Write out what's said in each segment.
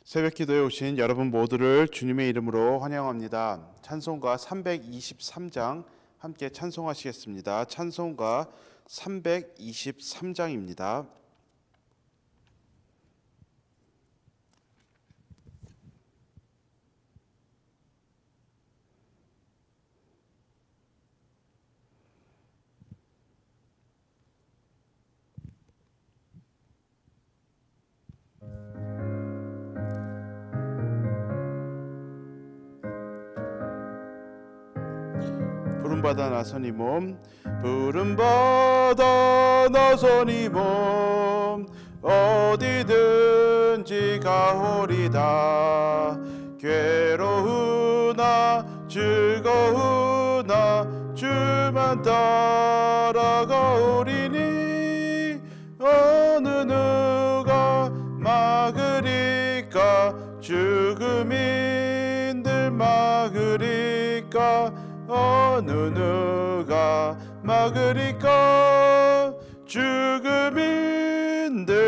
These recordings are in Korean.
새벽 기도에 오신 여러분 모두를 주님의 이름으로 환영합니다. 찬송가 323장 함께 찬송하시겠습니다. 찬송가 323장입니다. 푸른바다 나선이 몸, 푸른바다 나선이 몸, 어디든지 가오리다. 괴로우나 즐거우나 주만 따라가오리니. 어느 누가 막으리까, 죽음인들 막으리까. 어느 누가 막으리까, 죽음인들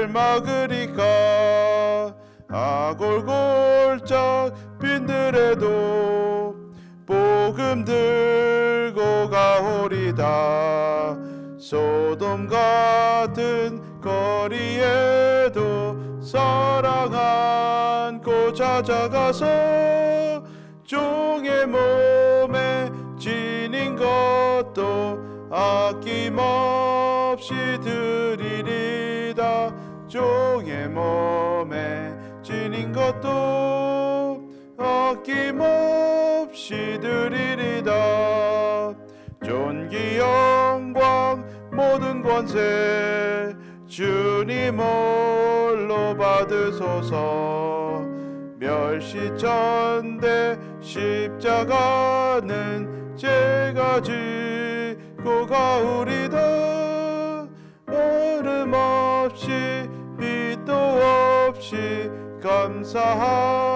막으리까. 아골골짝 빈들에도 복음 들고 가오리다. 소돔 같은 거리에도 사랑 안고 찾아가서 종의 몸에 지닌 것도 아낌없이 드리리다. 종의 몸에 지닌 것도 아낌없이 드리리다. 존귀 영광 모든 권세 주님 홀로 받으소서. 멸시전대 십자가는 제가 지고 가오리다. 얼음 없이 빛도 없이 감사하며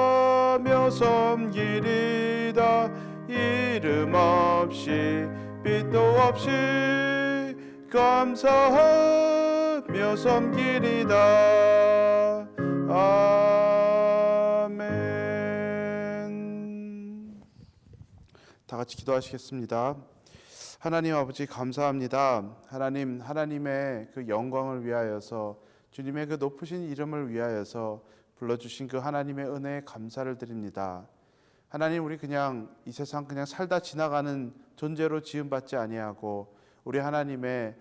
섬기리다. 이름 없이 빛도 없이 감사하며 섬기리다. 아멘. 다 같이 기도하시겠습니다. 하나님 아버지 감사합니다. 하나님, 하나님의 그 영광을 위하여서, 주님의 그 높으신 이름을 위하여서 불러주신 그 하나님의 은혜에 감사를 드립니다. 하나님, 우리 그냥 이 세상 그냥 살다 지나가는 존재로 지음받지 아니하고 우리 하나님의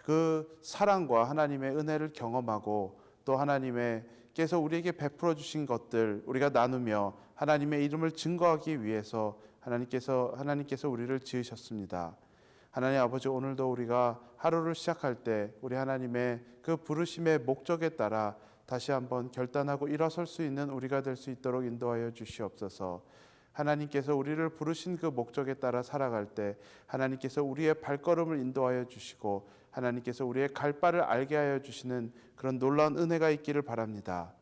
그 사랑과 하나님의 은혜를 경험하고 또 하나님께서 우리에게 베풀어 주신 것들 우리가 나누며 하나님의 이름을 증거하기 위해서 하나님께서 우리를 지으셨습니다. 하나님 아버지, 오늘도 우리가 하루를 시작할 때 우리 하나님의 그 부르심의 목적에 따라 다시 한번 결단하고 일어설 수 있는 우리가 될 수 있도록 인도하여 주시옵소서. 하나님께서 우리를 부르신 그 목적에 따라 살아갈 때 하나님께서 우리의 발걸음을 인도하여 주시고 하나님께서 우리의 갈 바를 알게 하여 주시는 그런 놀라운 은혜가 있기를 바랍니다.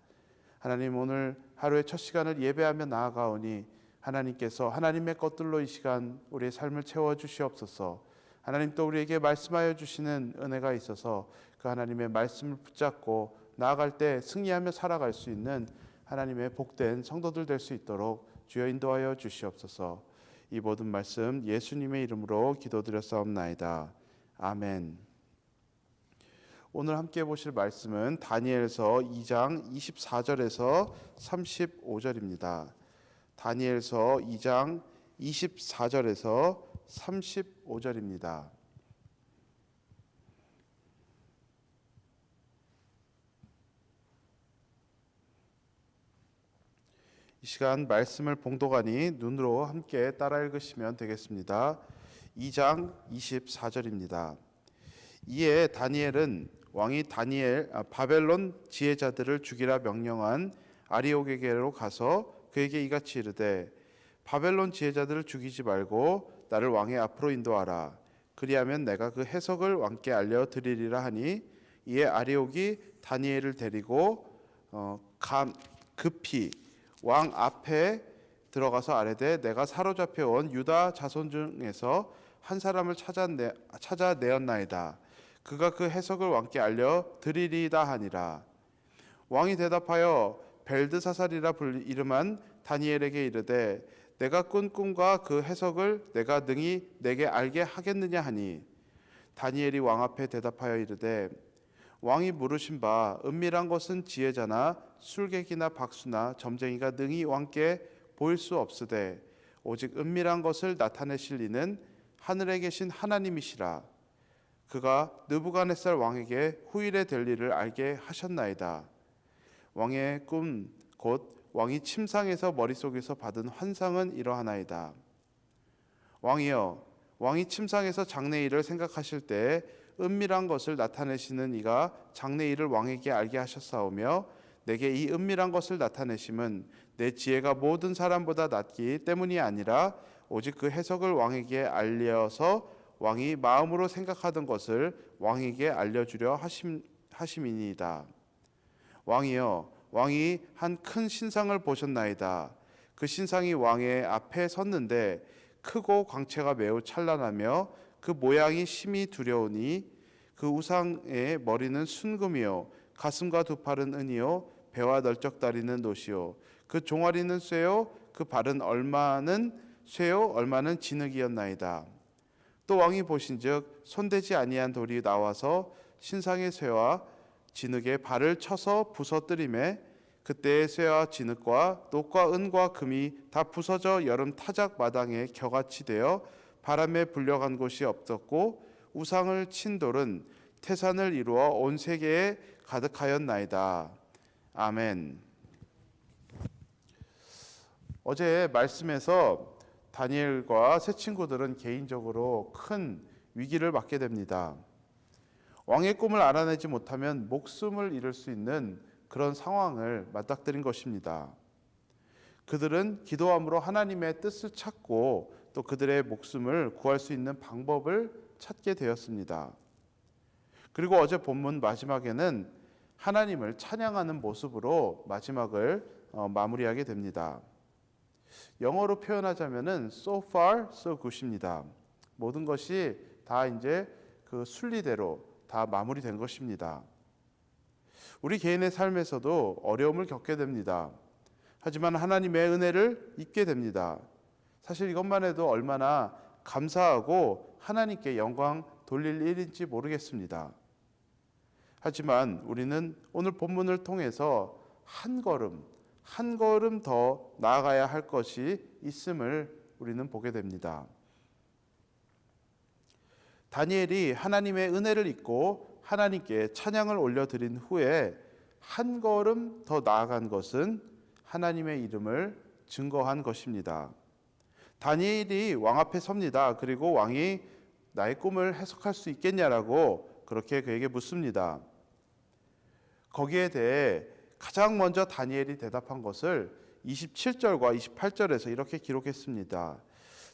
하나님, 오늘 하루의 첫 시간을 예배하며 나아가오니 하나님께서 하나님의 것들로 이 시간 우리의 삶을 채워 주시옵소서. 하나님, 또 우리에게 말씀하여 주시는 은혜가 있어서 그 하나님의 말씀을 붙잡고 나아갈 때 승리하며 살아갈 수 있는 하나님의 복된 성도들 될 수 있도록 주여 인도하여 주시옵소서. 이 모든 말씀 예수님의 이름으로 기도드렸사옵나이다. 아멘. 오늘 함께 보실 말씀은 다니엘서 2장 24절에서 35절입니다. 다니엘서 2장 24절에서 35절입니다. 이 시간 말씀을 봉독하니 눈으로 함께 따라 읽으시면 되겠습니다. 2장 24절입니다. 이에 다니엘은 왕이 바벨론 지혜자들을 죽이라 명령한 아리옥에게로 가서 그에게 이같이 이르되, 바벨론 지혜자들을 죽이지 말고 나를 왕의 앞으로 인도하라. 그리하면 내가 그 해석을 왕께 알려드리리라 하니, 이에 아리옥이 다니엘을 데리고 급히 왕 앞에 들어가서 아뢰되, 내가 사로잡혀 온 유다 자손 중에서 한 사람을 찾아내었나이다. 그가 그 해석을 왕께 알려드리리다 하니라. 왕이 대답하여 벨드사살이라 이름한 다니엘에게 이르되 내가 꾼 꿈과 그 해석을 내가 능히 내게 알게 하겠느냐 하니 다니엘이 왕 앞에 대답하여 이르되 왕이 물으신 바 은밀한 것은 지혜자나 술객이나 박수나 점쟁이가 능히 왕께 보일 수 없으되 오직 은밀한 것을 나타내실 이는 하늘에 계신 하나님이시라. 그가 느부갓네살 왕에게 후일에 될 일을 알게 하셨나이다. 왕의 꿈 곧 왕이 침상에서 머릿속에서 받은 환상은 이러하나이다. 왕이여, 왕이 침상에서 장래일을 생각하실 때에 은밀한 것을 나타내시는 이가 장래일을 왕에게 알게 하셨사오며 내게 이 은밀한 것을 나타내심은 내 지혜가 모든 사람보다 낮기 때문이 아니라 오직 그 해석을 왕에게 알려서 왕이 마음으로 생각하던 것을 왕에게 알려주려 하심이니이다. 왕이여, 왕이 한 큰 신상을 보셨나이다. 그 신상이 왕의 앞에 섰는데 크고 광채가 매우 찬란하며 그 모양이 심히 두려우니 그 우상의 머리는 순금이요 가슴과 두 팔은 은이요 배와 널쩍다리는 노시요 그 종아리는 쇠요 그 발은 얼마는 쇠요 얼마는 진흙이었나이다. 또 왕이 보신즉 손대지 아니한 돌이 나와서 신상의 쇠와 진흙에 발을 쳐서 부서뜨리매 그때의 쇠와 진흙과 녹과 은과 금이 다 부서져 여름 타작 마당에 겨같이 되어 바람에 불려간 곳이 없었고 우상을 친 돌은 태산을 이루어 온 세계에 가득하였나이다. 아멘. 어제 말씀에서 다니엘과 세 친구들은 개인적으로 큰 위기를 맞게 됩니다. 왕의 꿈을 알아내지 못하면 목숨을 잃을 수 있는 그런 상황을 맞닥뜨린 것입니다. 그들은 기도함으로 하나님의 뜻을 찾고 또 그들의 목숨을 구할 수 있는 방법을 찾게 되었습니다. 그리고 어제 본문 마지막에는 하나님을 찬양하는 모습으로 마지막을 마무리하게 됩니다. 영어로 표현하자면은 so far so good입니다. 모든 것이 다 이제 그 순리대로 다 마무리된 것입니다. 우리 개인의 삶에서도 어려움을 겪게 됩니다. 하지만 하나님의 은혜를 입게 됩니다. 사실 이것만 해도 얼마나 감사하고 하나님께 영광 돌릴 일인지 모르겠습니다. 하지만 우리는 오늘 본문을 통해서 한 걸음 더 나아가야 할 것이 있음을 우리는 보게 됩니다. 다니엘이 하나님의 은혜를 입고 하나님께 찬양을 올려드린 후에 한 걸음 더 나아간 것은 하나님의 이름을 증거한 것입니다. 다니엘이 왕 앞에 섭니다. 그리고 왕이 나의 꿈을 해석할 수 있겠냐라고 그렇게 그에게 묻습니다. 거기에 대해 가장 먼저 다니엘이 대답한 것을 27절과 28절에서 이렇게 기록했습니다.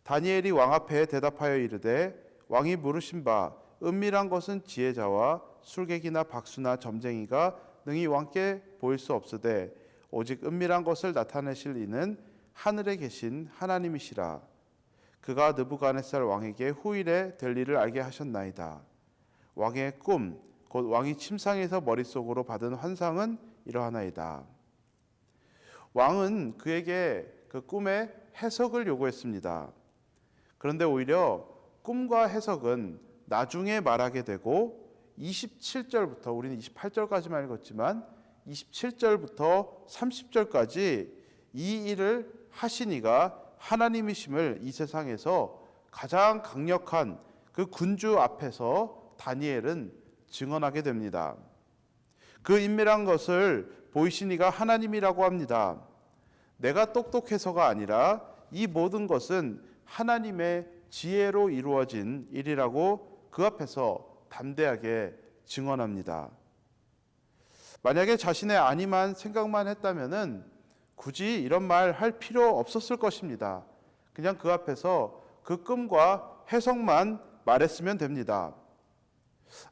다니엘이 왕 앞에 대답하여 이르되 왕이 물으신 바 은밀한 것은 지혜자와 술객이나 박수나 점쟁이가 능히 왕께 보일 수 없으되 오직 은밀한 것을 나타내실 이는 하늘에 계신 하나님이시라. 그가 느부갓네살 왕에게 후일에 될 일을 알게 하셨나이다. 왕의 꿈 곧 왕이 침상에서 머릿속으로 받은 환상은 이러하나이다. 왕은 그에게 그 꿈의 해석을 요구했습니다. 그런데 오히려 꿈과 해석은 나중에 말하게 되고 27절부터 우리는 28절까지만 읽었지만 27절부터 30절까지 이 일을 하신 이가 하나님이심을 이 세상에서 가장 강력한 그 군주 앞에서 다니엘은 증언하게 됩니다. 그 은밀한 것을 보이신 이가 하나님이라고 합니다. 내가 똑똑해서가 아니라 이 모든 것은 하나님의 지혜로 이루어진 일이라고 그 앞에서 담대하게 증언합니다. 만약에 자신의 아니만 생각만 했다면은 굳이 이런 말 할 필요 없었을 것입니다. 그냥 그 앞에서 그 꿈과 해석만 말했으면 됩니다.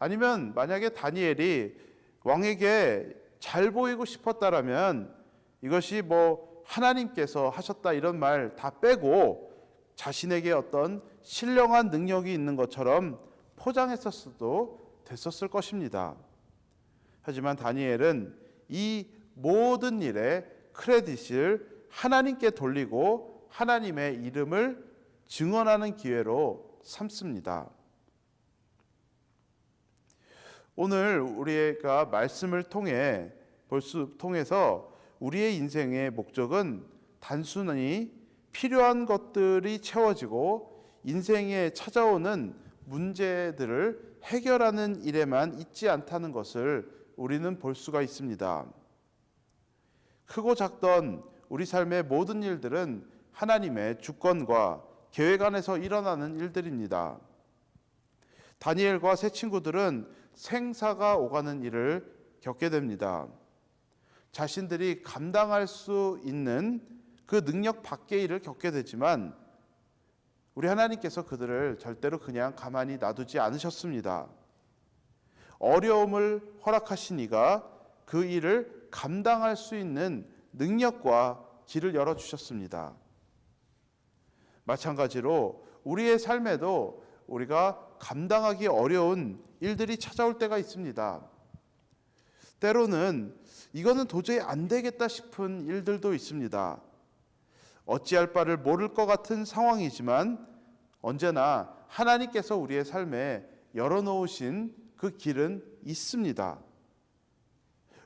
아니면 만약에 다니엘이 왕에게 잘 보이고 싶었다라면 이것이 뭐 하나님께서 하셨다 이런 말 다 빼고 자신에게 어떤 신령한 능력이 있는 것처럼 포장했었어도 됐었을 것입니다. 하지만 다니엘은 이 모든 일의 크레딧을 하나님께 돌리고 하나님의 이름을 증언하는 기회로 삼습니다. 오늘 우리가 말씀을 통해서 우리의 인생의 목적은 단순히 필요한 것들이 채워지고 인생에 찾아오는 문제들을 해결하는 일에만 있지 않다는 것을 우리는 볼 수가 있습니다. 크고 작던 우리 삶의 모든 일들은 하나님의 주권과 계획 안에서 일어나는 일들입니다. 다니엘과 세 친구들은 생사가 오가는 일을 겪게 됩니다. 자신들이 감당할 수 있는 그 능력 밖의 일을 겪게 되지만 우리 하나님께서 그들을 절대로 그냥 가만히 놔두지 않으셨습니다. 어려움을 허락하시니가 그 일을 감당할 수 있는 능력과 길을 열어주셨습니다. 마찬가지로 우리의 삶에도 우리가 감당하기 어려운 일들이 찾아올 때가 있습니다. 때로는 이거는 도저히 안 되겠다 싶은 일들도 있습니다. 어찌할 바를 모를 것 같은 상황이지만 언제나 하나님께서 우리의 삶에 열어놓으신 그 길은 있습니다.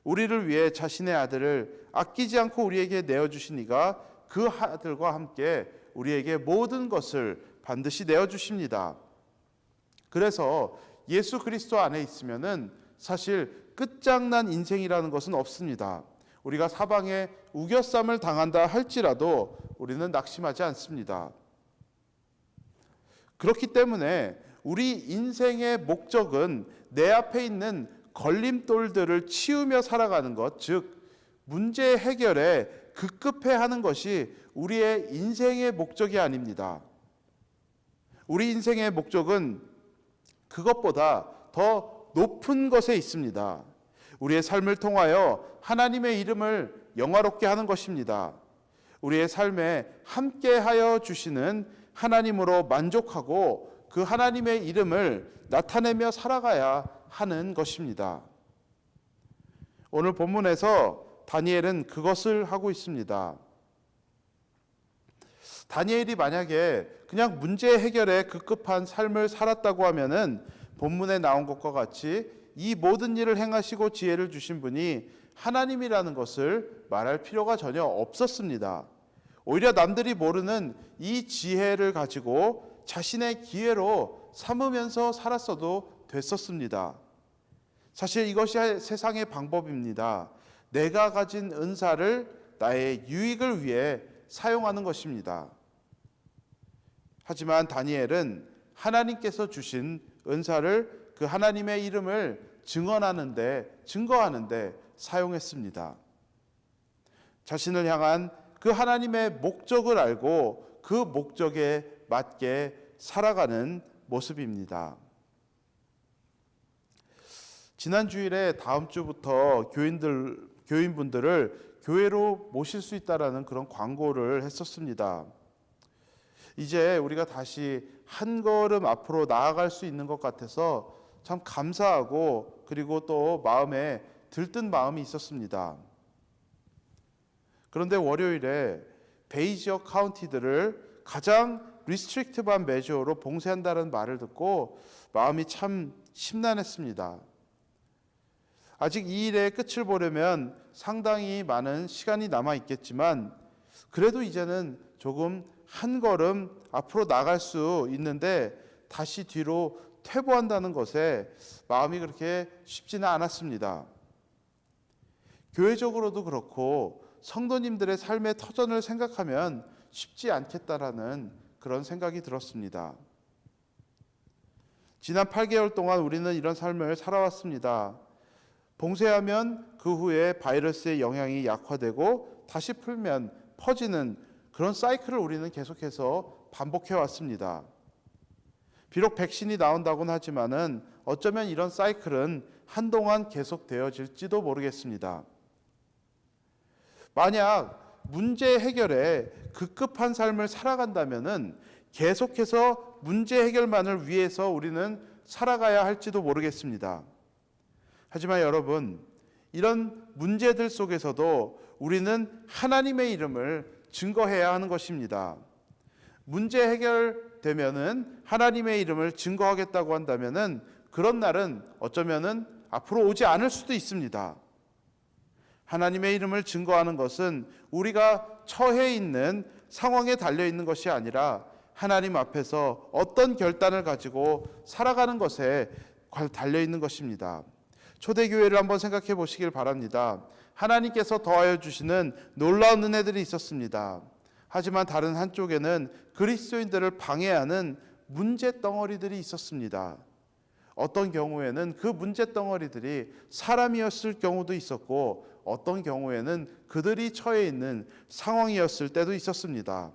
우리를 위해 자신의 아들을 아끼지 않고 우리에게 내어주시니가 그 아들과 함께 우리에게 모든 것을 반드시 내어주십니다. 그래서 예수 그리스도 안에 있으면은 사실 끝장난 인생이라는 것은 없습니다. 우리가 사방에 우겨쌈을 당한다 할지라도 우리는 낙심하지 않습니다. 그렇기 때문에 우리 인생의 목적은 내 앞에 있는 걸림돌들을 치우며 살아가는 것, 즉 문제 해결에 급급해하는 것이 우리의 인생의 목적이 아닙니다. 우리 인생의 목적은 그것보다 더 높은 것에 있습니다. 우리의 삶을 통하여 하나님의 이름을 영화롭게 하는 것입니다. 우리의 삶에 함께하여 주시는 하나님으로 만족하고 그 하나님의 이름을 나타내며 살아가야 하는 것입니다. 오늘 본문에서 다니엘은 그것을 하고 있습니다. 다니엘이 만약에 그냥 문제 해결에 급급한 삶을 살았다고 하면은 본문에 나온 것과 같이 이 모든 일을 행하시고 지혜를 주신 분이 하나님이라는 것을 말할 필요가 전혀 없었습니다. 오히려 남들이 모르는 이 지혜를 가지고 자신의 기회로 삼으면서 살았어도 됐었습니다. 사실 이것이 세상의 방법입니다. 내가 가진 은사를 나의 유익을 위해 사용하는 것입니다. 하지만 다니엘은 하나님께서 주신 은사를 그 하나님의 이름을 증거하는데 사용했습니다. 자신을 향한 그 하나님의 목적을 알고 그 목적에 맞게 살아가는 모습입니다. 지난 주일에 다음 주부터 교인분들을 교회로 모실 수 있다라는 그런 광고를 했었습니다. 이제 우리가 다시 한 걸음 앞으로 나아갈 수 있는 것 같아서 참 감사하고 그리고 또 마음에 들뜬 마음이 있었습니다. 그런데 월요일에 베이 지역 카운티들을 가장 리스트릭티브한 메저로 봉쇄한다는 말을 듣고 마음이 참 심란했습니다. 아직 이 일의 끝을 보려면 상당히 많은 시간이 남아 있겠지만 그래도 이제는 조금 한 걸음 앞으로 나갈 수 있는데 다시 뒤로 퇴보한다는 것에 마음이 그렇게 쉽지는 않았습니다. 교회적으로도 그렇고 성도님들의 삶의 터전을 생각하면 쉽지 않겠다라는 그런 생각이 들었습니다. 지난 8개월 동안 우리는 이런 삶을 살아왔습니다. 봉쇄하면 그 후에 바이러스의 영향이 약화되고 다시 풀면 퍼지는 그런 사이클을 우리는 계속해서 반복해 왔습니다. 비록 백신이 나온다고는 하지만은 어쩌면 이런 사이클은 한동안 계속되어질지도 모르겠습니다. 만약 문제 해결에 급급한 삶을 살아간다면은 계속해서 문제 해결만을 위해서 우리는 살아가야 할지도 모르겠습니다. 하지만 여러분, 이런 문제들 속에서도 우리는 하나님의 이름을 증거해야 하는 것입니다. 문제 해결되면은 하나님의 이름을 증거하겠다고 한다면은 그런 날은 어쩌면은 앞으로 오지 않을 수도 있습니다. 하나님의 이름을 증거하는 것은 우리가 처해 있는 상황에 달려 있는 것이 아니라 하나님 앞에서 어떤 결단을 가지고 살아가는 것에 달려 있는 것입니다. 초대교회를 한번 생각해 보시길 바랍니다. 하나님께서 더하여 주시는 놀라운 은혜들이 있었습니다. 하지만 다른 한쪽에는 그리스도인들을 방해하는 문제 덩어리들이 있었습니다. 어떤 경우에는 그 문제 덩어리들이 사람이었을 경우도 있었고, 어떤 경우에는 그들이 처해 있는 상황이었을 때도 있었습니다.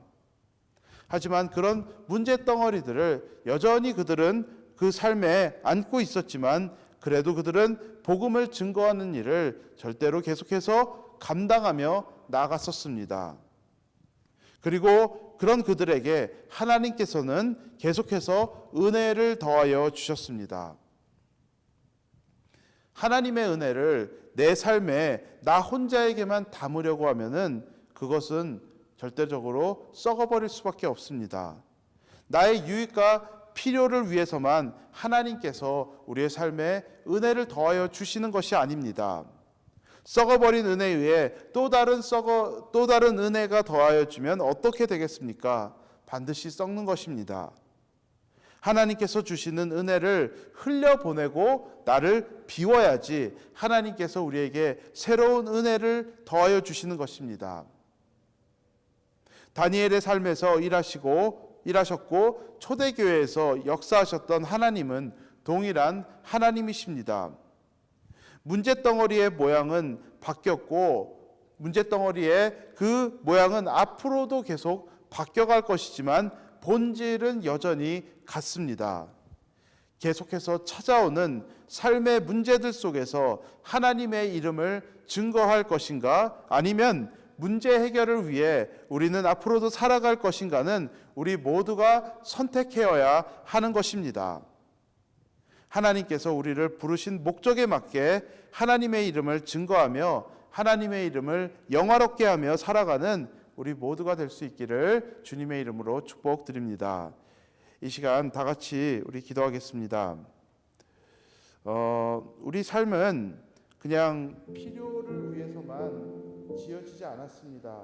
하지만 그런 문제 덩어리들을 여전히 그들은 그 삶에 안고 있었지만, 그래도 그들은 복음을 증거하는 일을 절대로 계속해서 감당하며 나아갔었습니다. 그리고 그런 그들에게 하나님께서는 계속해서 은혜를 더하여 주셨습니다. 하나님의 은혜를 내 삶에 나 혼자에게만 담으려고 하면은 그것은 절대적으로 썩어버릴 수밖에 없습니다. 나의 유익과 필요를 위해서만 하나님께서 우리의 삶에 은혜를 더하여 주시는 것이 아닙니다. 썩어버린 은혜에 의해 또 다른 은혜가 더하여 주면 어떻게 되겠습니까? 반드시 썩는 것입니다. 하나님께서 주시는 은혜를 흘려보내고 나를 비워야지 하나님께서 우리에게 새로운 은혜를 더하여 주시는 것입니다. 다니엘의 삶에서 일하셨고 초대교회에서 역사하셨던 하나님은 동일한 하나님이십니다. 문제덩어리의 모양은 바뀌었고 문제덩어리의 그 모양은 앞으로도 계속 바뀌어갈 것이지만 본질은 여전히 같습니다. 계속해서 찾아오는 삶의 문제들 속에서 하나님의 이름을 증거할 것인가, 아니면 문제 해결을 위해 우리는 앞으로도 살아갈 것인가는 우리 모두가 선택해야 하는 것입니다. 하나님께서 우리를 부르신 목적에 맞게 하나님의 이름을 증거하며 하나님의 이름을 영화롭게 하며 살아가는 우리 모두가 될 수 있기를 주님의 이름으로 축복드립니다. 이 시간 다 같이 우리 기도하겠습니다. 우리 삶은 그냥 필요를 위해서만 지어지지 않았습니다.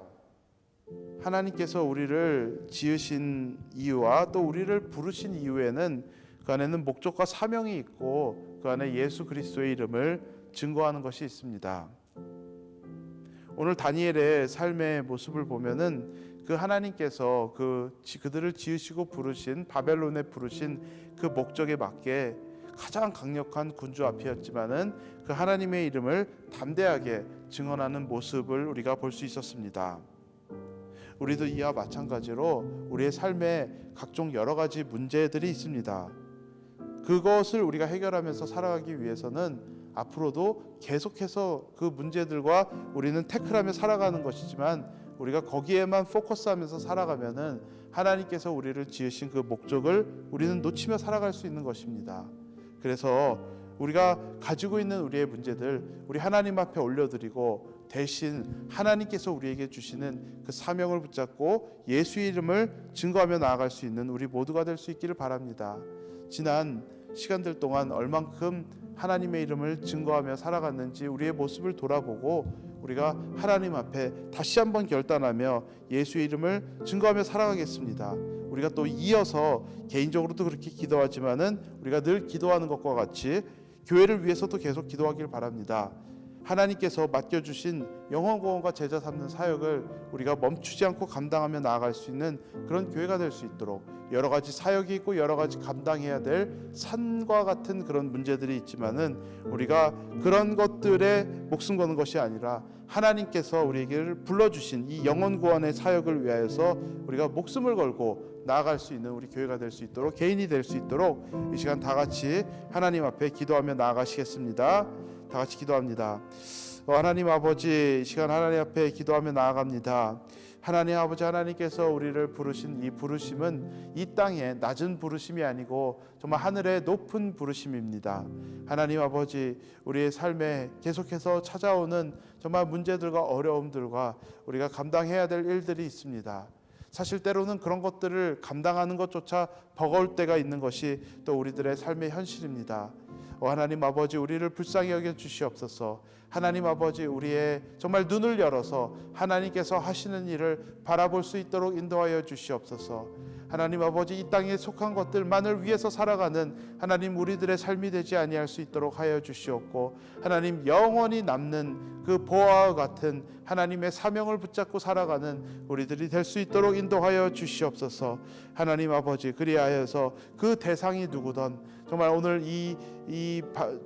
하나님께서 우리를 지으신 이유와 또 우리를 부르신 이유에는 그 안에는 목적과 사명이 있고 그 안에 예수 그리스도의 이름을 증거하는 것이 있습니다. 오늘 다니엘의 삶의 모습을 보면은 그 하나님께서 그들을 지으시고 부르신 바벨론에 부르신 그 목적에 맞게 가장 강력한 군주 앞이었지만은 그 하나님의 이름을 담대하게 증언하는 모습을 우리가 볼 수 있었습니다. 우리도 이와 마찬가지로 우리의 삶에 각종 여러 가지 문제들이 있습니다. 그것을 우리가 해결하면서 살아가기 위해서는 앞으로도 계속해서 그 문제들과 우리는 태클하며 살아가는 것이지만, 우리가 거기에만 포커스하면서 살아가면은 하나님께서 우리를 지으신 그 목적을 우리는 놓치며 살아갈 수 있는 것입니다. 그래서 우리가 가지고 있는 우리의 문제들 우리 하나님 앞에 올려드리고, 대신 하나님께서 우리에게 주시는 그 사명을 붙잡고 예수의 이름을 증거하며 나아갈 수 있는 우리 모두가 될 수 있기를 바랍니다. 지난 시간들 동안 얼만큼 하나님의 이름을 증거하며 살아갔는지 우리의 모습을 돌아보고 우리가 하나님 앞에 다시 한번 결단하며 예수의 이름을 증거하며 살아가겠습니다. 우리가 또 이어서 개인적으로도 그렇게 기도하지만은 우리가 늘 기도하는 것과 같이 교회를 위해서도 계속 기도하길 바랍니다. 하나님께서 맡겨주신 영혼 구원과 제자 삼는 사역을 우리가 멈추지 않고 감당하며 나아갈 수 있는 그런 교회가 될 수 있도록, 여러 가지 사역이 있고 여러 가지 감당해야 될 산과 같은 그런 문제들이 있지만은 우리가 그런 것들에 목숨 거는 것이 아니라 하나님께서 우리에게 불러주신 이 영혼 구원의 사역을 위하여서 우리가 목숨을 걸고 나아갈 수 있는 우리 교회가 될 수 있도록, 개인이 될 수 있도록 이 시간 다 같이 하나님 앞에 기도하며 나아가시겠습니다. 다 같이 기도합니다. 하나님 아버지, 이 시간 하나님 앞에 기도하며 나아갑니다. 하나님 아버지, 하나님께서 우리를 부르신 이 부르심은 이 땅의 낮은 부르심이 아니고 정말 하늘의 높은 부르심입니다. 하나님 아버지, 우리의 삶에 계속해서 찾아오는 정말 문제들과 어려움들과 우리가 감당해야 될 일들이 있습니다. 사실 때로는 그런 것들을 감당하는 것조차 버거울 때가 있는 것이 또 우리들의 삶의 현실입니다. 하나님 아버지, 우리를 불쌍히 여겨 주시옵소서. 하나님 아버지, 우리의 정말 눈을 열어서 하나님께서 하시는 일을 바라볼 수 있도록 인도하여 주시옵소서. 하나님 아버지, 이 땅에 속한 것들만을 위해서 살아가는 하나님 우리들의 삶이 되지 아니할 수 있도록 하여 주시옵고, 하나님 영원히 남는 그 보화와 같은 하나님의 사명을 붙잡고 살아가는 우리들이 될 수 있도록 인도하여 주시옵소서. 하나님 아버지, 그리하여서 그 대상이 누구든 정말 오늘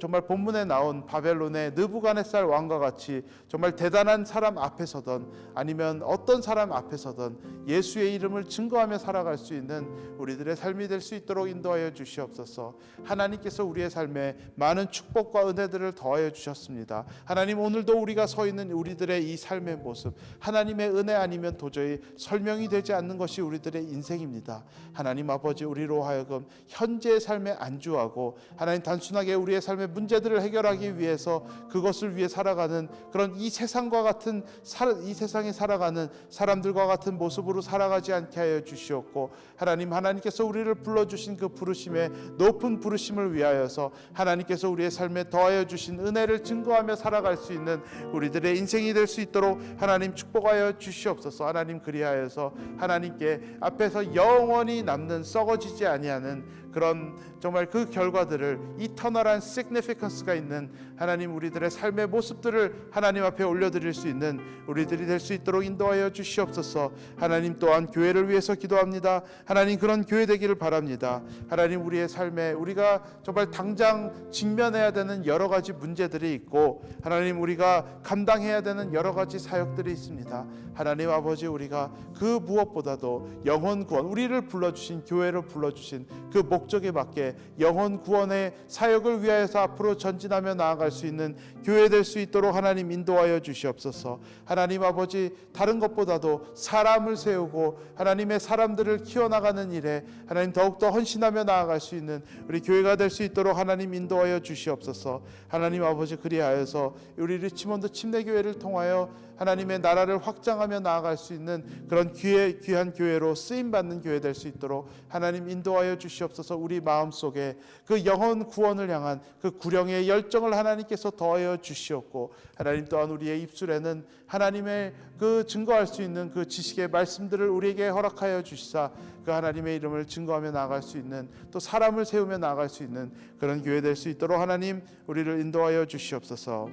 정말 본문에 나온 바벨론의 느부갓네살 왕과 같이 정말 대단한 사람 앞에서든 아니면 어떤 사람 앞에서든 예수의 이름을 증거하며 살아갈 수 있는 우리들의 삶이 될 수 있도록 인도하여 주시옵소서. 하나님께서 우리의 삶에 많은 축복과 은혜들을 더하여 주셨습니다. 하나님, 오늘도 우리가 서 있는 우리들의 이 삶의 모습, 하나님의 은혜 아니면 도저히 설명이 되지 않는 것이 우리들의 인생입니다. 하나님 아버지, 우리로 하여금 현재의 삶에 안주하고 하나님 단순하게 우리의 삶의 문제들을 해결하기 위해서 그것을 위해 살아가는 그런 이 세상과 같은 이 세상에 살아가는 사람들과 같은 모습으로 살아가지 않게 하여 주시옵고, 하나님께서 우리를 불러주신 그 부르심의 높은 부르심을 위하여서 하나님께서 우리의 삶에 더하여 주신 은혜를 증거하며 살아갈 수 있는 우리들의 인생이 될 수 있도록 하나님 축복하여 주시옵소서. 하나님, 그리하여서 하나님께 앞에서 영원히 남는 썩어지지 아니하는 그런 정말 그 결과들을 이터널한 significance가 있는 하나님 우리들의 삶의 모습들을 하나님 앞에 올려드릴 수 있는 우리들이 될 수 있도록 인도하여 주시옵소서. 하나님, 또한 교회를 위해서 기도합니다. 하나님, 그런 교회 되기를 바랍니다. 하나님, 우리의 삶에 우리가 정말 당장 직면해야 되는 여러 가지 문제들이 있고 하나님, 우리가 감당해야 되는 여러 가지 사역들이 있습니다. 하나님 아버지, 우리가 그 무엇보다도 영혼 구원, 우리를 불러주신 교회를 불러주신 그 목적에 맞게 영혼 구원의 사역을 위하여서 앞으로 전진하며 나아갈 수 있는 교회 될 수 있도록 하나님 인도하여 주시옵소서. 하나님 아버지, 다른 것보다도 사람을 세우고 하나님의 사람들을 키워나가는 일에 하나님 더욱더 헌신하며 나아갈 수 있는 우리 교회가 될 수 있도록 하나님 인도하여 주시옵소서. 하나님 아버지, 그리하여서 우리 리치몬드 침례교회를 통하여 하나님의 나라를 확장하며 나아갈 수 있는 그런 귀한 교회로 쓰임받는 교회 될 수 있도록 하나님 인도하여 주시옵소서. 우리 마음속에 그 영혼 구원을 향한 그 구령의 열정을 하나님께서 더하여 주시옵고, 하나님 또한 우리의 입술에는 하나님의 그 증거할 수 있는 그 지식의 말씀들을 우리에게 허락하여 주시사 그 하나님의 이름을 증거하며 나아갈 수 있는, 또 사람을 세우며 나아갈 수 있는 그런 교회 될 수 있도록 하나님 우리를 인도하여 주시옵소서.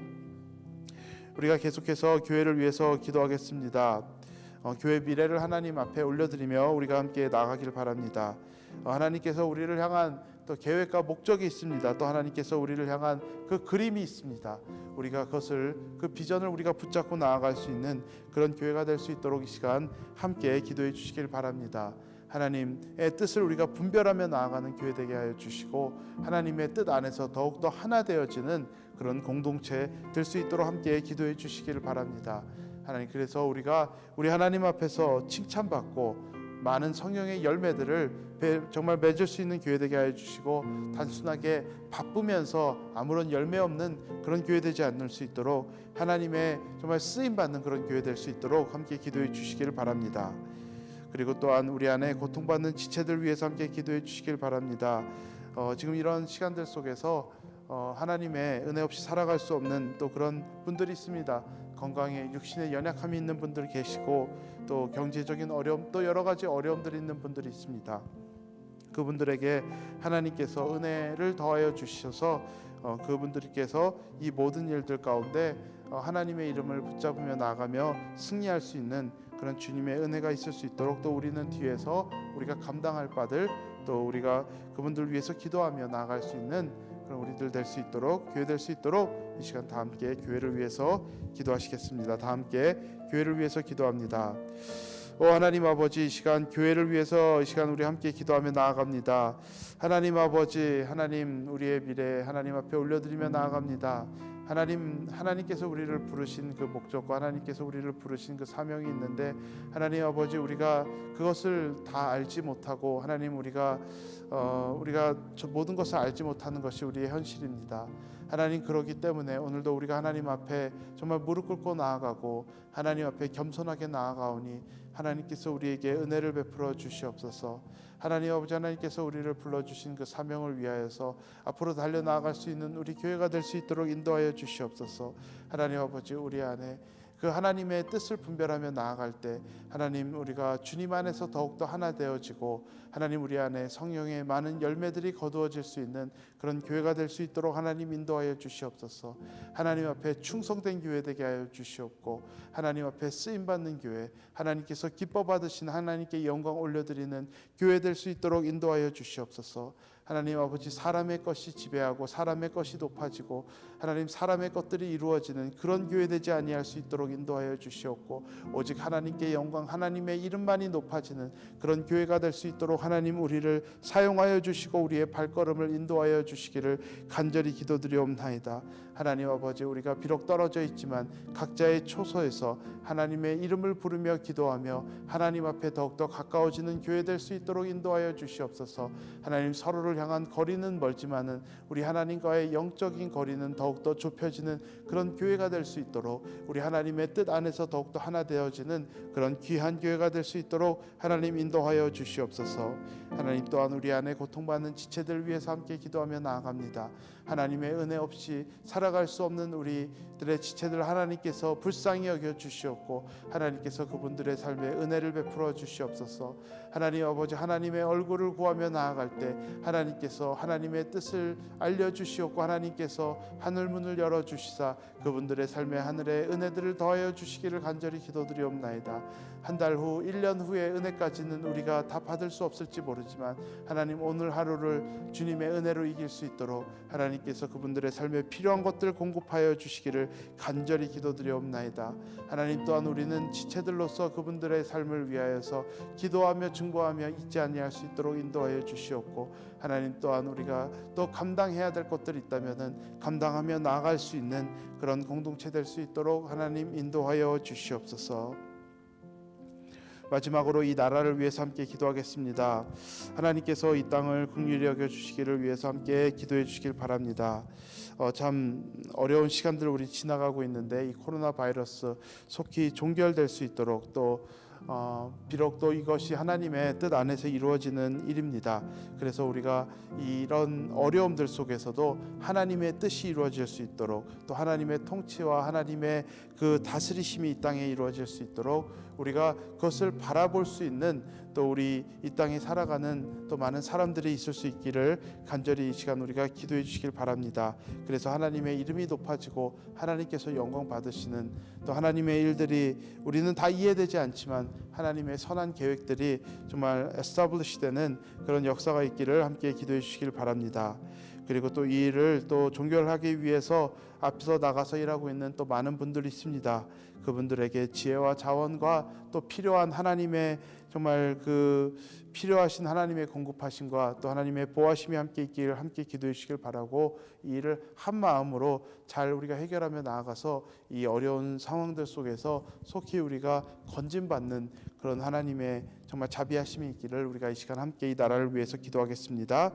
우리가 계속해서 교회를 위해서 기도하겠습니다. 교회 미래를 하나님 앞에 올려드리며 우리가 함께 나아가길 바랍니다. 하나님께서 우리를 향한 또 계획과 목적이 있습니다. 또 하나님께서 우리를 향한 그 그림이 있습니다. 우리가 그 비전을 우리가 붙잡고 나아갈 수 있는 그런 교회가 될 수 있도록 이 시간 함께 기도해 주시길 바랍니다. 하나님의 뜻을 우리가 분별하며 나아가는 교회 되게 하여 주시고, 하나님의 뜻 안에서 더욱더 하나 되어지는 그런 공동체 될 수 있도록 함께 기도해 주시기를 바랍니다. 하나님, 그래서 우리가 우리 하나님 앞에서 칭찬받고 많은 성령의 열매들을 정말 맺을 수 있는 교회 되게 하여 주시고, 단순하게 바쁘면서 아무런 열매 없는 그런 교회 되지 않을 수 있도록 하나님의 정말 쓰임받는 그런 교회 될 수 있도록 함께 기도해 주시기를 바랍니다. 그리고 또한 우리 안에 고통받는 지체들 위해서 함께 기도해 주시길 바랍니다. 지금 이런 시간들 속에서 하나님의 은혜 없이 살아갈 수 없는 또 그런 분들이 있습니다. 건강에 육신에 연약함이 있는 분들 계시고, 또 경제적인 어려움, 또 여러 가지 어려움들이 있는 분들이 있습니다. 그분들에게 하나님께서 은혜를 더하여 주셔서 그분들께서 이 모든 일들 가운데 하나님의 이름을 붙잡으며 나아가며 승리할 수 있는 그런 주님의 은혜가 있을 수 있도록, 또 우리는 뒤에서 우리가 감당할 바들, 또 우리가 그분들 위해서 기도하며 나아갈 수 있는 그런 우리들 될 수 있도록, 교회 될 수 있도록 이 시간 다 함께 교회를 위해서 기도하시겠습니다. 다 함께 교회를 위해서 기도합니다. 하나님 아버지, 이 시간 교회를 위해서 이 시간 우리 함께 기도하며 나아갑니다. 하나님 아버지, 하나님 우리의 미래 하나님 앞에 올려드리며 나아갑니다. 하나님께서 우리를 부르신 그 목적과 하나님께서 우리를 부르신 그 사명이 있는데 하나님 아버지 우리가 그것을 다 알지 못하고 하나님 우리가 모든 것을 알지 못하는 것이 우리의 현실입니다. 하나님 그러기 때문에 오늘도 우리가 하나님 앞에 정말 무릎 꿇고 나아가고 하나님 앞에 겸손하게 나아가오니 하나님께서 우리에게 은혜를 베풀어 주시옵소서. 하나님 아버지 하나님께서 우리를 불러주신 그 사명을 위하여서 앞으로 달려나아갈 수 있는 우리 교회가 될 수 있도록 인도하여 주시옵소서. 하나님 아버지 우리 안에 그 하나님의 뜻을 분별하며 나아갈 때 하나님 우리가 주님 안에서 더욱더 하나 되어지고 하나님 우리 안에 성령의 많은 열매들이 거두어질 수 있는 그런 교회가 될 수 있도록 하나님 인도하여 주시옵소서. 하나님 앞에 충성된 교회 되게 하여 주시옵고 하나님 앞에 쓰임받는 교회, 하나님께서 기뻐 받으신 하나님께 영광 올려드리는 교회 될 수 있도록 인도하여 주시옵소서. 하나님 아버지 사람의 것이 지배하고 사람의 것이 높아지고 하나님 사람의 것들이 이루어지는 그런 교회 되지 아니할 수 있도록 인도하여 주시옵고 오직 하나님께 영광 하나님의 이름만이 높아지는 그런 교회가 될 수 있도록 하나님 우리를 사용하여 주시고 우리의 발걸음을 인도하여 주시기를 간절히 기도드리옵나이다. 하나님 아버지 우리가 비록 떨어져 있지만 각자의 초소에서 하나님의 이름을 부르며 기도하며 하나님 앞에 더욱더 가까워지는 교회 될 수 있도록 인도하여 주시옵소서. 하나님 서로를 향한 거리는 멀지만은 우리 하나님과의 영적인 거리는 더욱더 좁혀지는 그런 교회가 될 수 있도록 우리 하나님의 뜻 안에서 더욱더 하나 되어지는 그런 귀한 교회가 될 수 있도록 하나님 인도하여 주시옵소서. 하나님 또한 우리 안에 고통받는 지체들 위해서 함께 기도하며 나아갑니다. 하나님의 은혜 없이 살아갈 수 없는 우리들의 지체들 하나님께서 불쌍히 여겨 주시옵고 하나님께서 그분들의 삶에 은혜를 베풀어 주시옵소서. 하나님 아버지 하나님의 얼굴을 구하며 나아갈 때 하나님께서 하나님의 뜻을 알려주시옵고 하나님께서 하늘문을 열어주시사 그분들의 삶에 하늘의 은혜들을 더하여 주시기를 간절히 기도드리옵나이다. 한 달 후 1년 후의 은혜까지는 우리가 다 받을 수 없을지 모르지만 하나님 오늘 하루를 주님의 은혜로 이길 수 있도록 하나님께서 그분들의 삶에 필요한 것들 공급하여 주시기를 간절히 기도드리옵나이다. 하나님 또한 우리는 지체들로서 그분들의 삶을 위하여서 기도하며 증거하며 잊지 아니할 수 있도록 인도하여 주시옵고 하나님 또한 우리가 또 감당해야 될 것들이 있다면은 감당하며 나아갈 수 있는 그런 공동체 될 수 있도록 하나님 인도하여 주시옵소서. 마지막으로 이 나라를 위해서 함께 기도하겠습니다. 하나님께서 이 땅을 긍휼히 여겨 주시기를 위해서 함께 기도해 주시길 바랍니다. 참 어려운 시간들 우리 지나가고 있는데 이 코로나 바이러스 속히 종결될 수 있도록 또 비록 또 이것이 하나님의 뜻 안에서 이루어지는 일입니다. 그래서 우리가 이런 어려움들 속에서도 하나님의 뜻이 이루어질 수 있도록 또 하나님의 통치와 하나님의 그 다스리심이 이 땅에 이루어질 수 있도록 우리가 그것을 바라볼 수 있는 또 우리 이 땅에 살아가는 또 많은 사람들이 있을 수 있기를 간절히 이 시간 우리가 기도해 주시길 바랍니다. 그래서 하나님의 이름이 높아지고 하나님께서 영광 받으시는 또 하나님의 일들이 우리는 다 이해되지 않지만 하나님의 선한 계획들이 정말 에스타블리시 되는 그런 역사가 있기를 함께 기도해 주시길 바랍니다. 그리고 또 이 일을 또 종결하기 위해서 앞서 나가서 일하고 있는 또 많은 분들이 있습니다. 그분들에게 지혜와 자원과 또 필요한 하나님의 정말 그 필요하신 하나님의 공급하심과 또 하나님의 보호하심이 함께 있기를 함께 기도해 주시길 바라고 이 일을 한 마음으로 잘 우리가 해결하며 나아가서 이 어려운 상황들 속에서 속히 우리가 건진받는 그런 하나님의 정말 자비하심이 있기를 우리가 이 시간 함께 이 나라를 위해서 기도하겠습니다.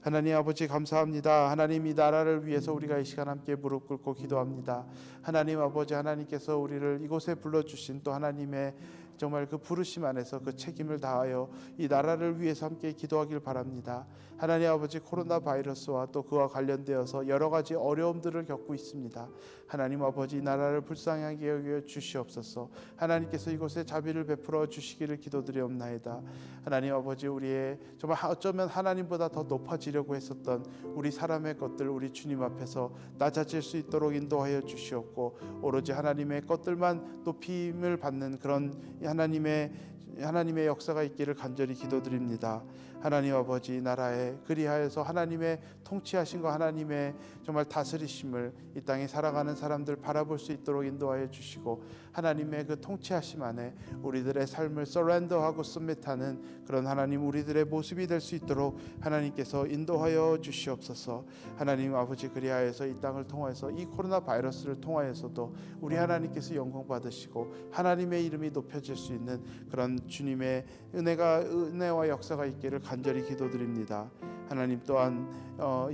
하나님 아버지 감사합니다. 하나님 이 나라를 위해서 우리가 이 시간 함께 무릎 꿇고 기도합니다. 하나님 아버지 하나님께서 우리를 이곳에 불러주신 또 하나님의 정말 그 부르심 안에서 그 책임을 다하여 이 나라를 위해서 함께 기도하길 바랍니다. 하나님 아버지 코로나 바이러스와 또 그와 관련되어서 여러 가지 어려움들을 겪고 있습니다. 하나님 아버지 이 나라를 불쌍하게 여겨 주시옵소서. 하나님께서 이곳에 자비를 베풀어 주시기를 기도드리옵나이다. 하나님 아버지 우리의 정말 어쩌면 하나님보다 더 높아지려고 했었던 우리 사람의 것들 우리 주님 앞에서 낮아질 수 있도록 인도하여 주시옵고 오로지 하나님의 것들만 높임을 받는 그런 하나님의 역사가 있기를 간절히 기도드립니다. 하나님 아버지 나라에 그리하여서 하나님의 통치하신과 하나님의 정말 다스리심을 이 땅에 살아가는 사람들 바라볼 수 있도록 인도하여 주시고, 하나님의 그 통치하심 안에 우리들의 삶을 서렌더하고 submit하는 그런 하나님 우리들의 모습이 될 수 있도록 하나님께서 인도하여 주시옵소서. 하나님 아버지 그리하여서 이 땅을 통해서 이 코로나 바이러스를 통하여서도 우리 하나님께서 영광 받으시고 하나님의 이름이 높여질 수 있는 그런 주님의 은혜와 역사가 있기를 간절히 기도드립니다. 하나님 또한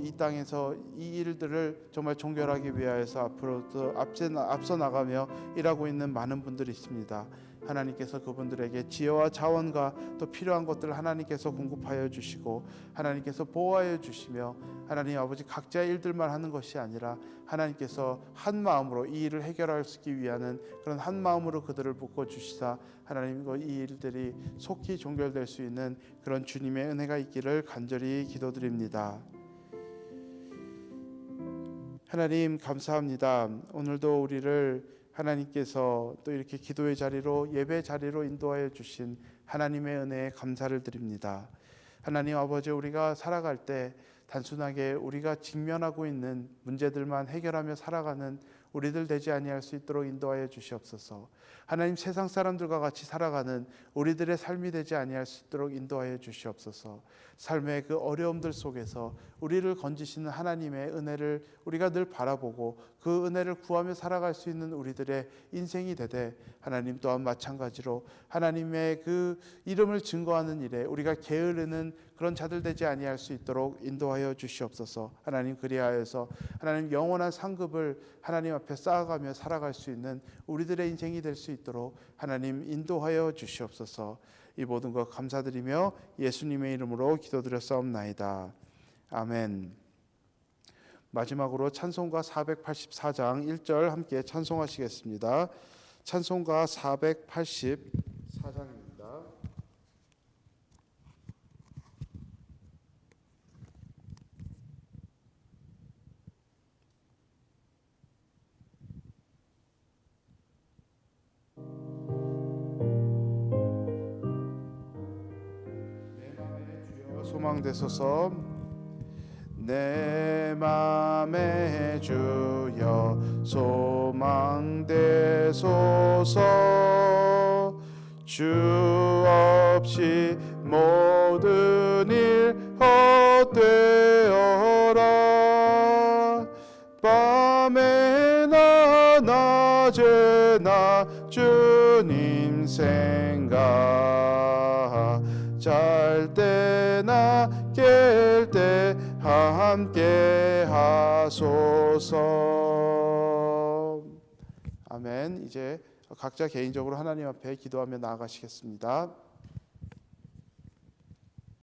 이 땅에서 이 일들을 정말 종결하기 위하여서 앞으로도 앞서 나가며 일하고 있는 많은 분들이 있습니다. 하나님께서 그분들에게 지혜와 자원과 또 필요한 것들을 하나님께서 공급하여 주시고 하나님께서 보호하여 주시며, 하나님 아버지 각자의 일들만 하는 것이 아니라 하나님께서 한 마음으로 이 일을 해결하기 위한 그런 한 마음으로 그들을 묶어 주시사 하나님 이 일들이 속히 종결될 수 있는 그런 주님의 은혜가 있기를 간절히 기도드립니다. 하나님 감사합니다. 오늘도 우리를 하나님께서 또 이렇게 기도의 자리로 예배 자리로 인도하여 주신 하나님의 은혜에 감사를 드립니다. 하나님 아버지, 우리가 살아갈 때 단순하게 우리가 직면하고 있는 문제들만 해결하며 살아가는 우리들 되지 아니할 수 있도록 인도하여 주시옵소서. 하나님, 세상 사람들과 같이 살아가는 우리들의 삶이 되지 아니할 수 있도록 인도하여 주시옵소서. 삶의 그 어려움들 속에서 우리를 건지시는 하나님의 은혜를 우리가 늘 바라보고 그 은혜를 구하며 살아갈 수 있는 우리들의 인생이 되되, 하나님 또한 마찬가지로 하나님의 그 이름을 증거하는 일에 우리가 게으르는 그런 자들 되지 아니할 수 있도록 인도하여 주시옵소서. 하나님, 그리하여서 하나님 영원한 상급을 하나님 앞에 쌓아가며 살아갈 수 있는 우리들의 인생이 될 수 있도록 하나님 인도하여 주시옵소서. 이 모든 것 감사드리며 예수님의 이름으로 기도드렸사옵나이다. 아멘. 마지막으로 찬송가 484장 1절 함께 찬송하시겠습니다. 찬송가 484장입니다. 소망되소서. 내 맘에 주여 소망되소서. 주 없이 모든 일 헛되어라. 밤에나 낮에나 주님 생각, 잘 때나 깰 때 함께 하소서. 아멘. 이제 각자 개인적으로 하나님 앞에 기도하며 나아가시겠습니다.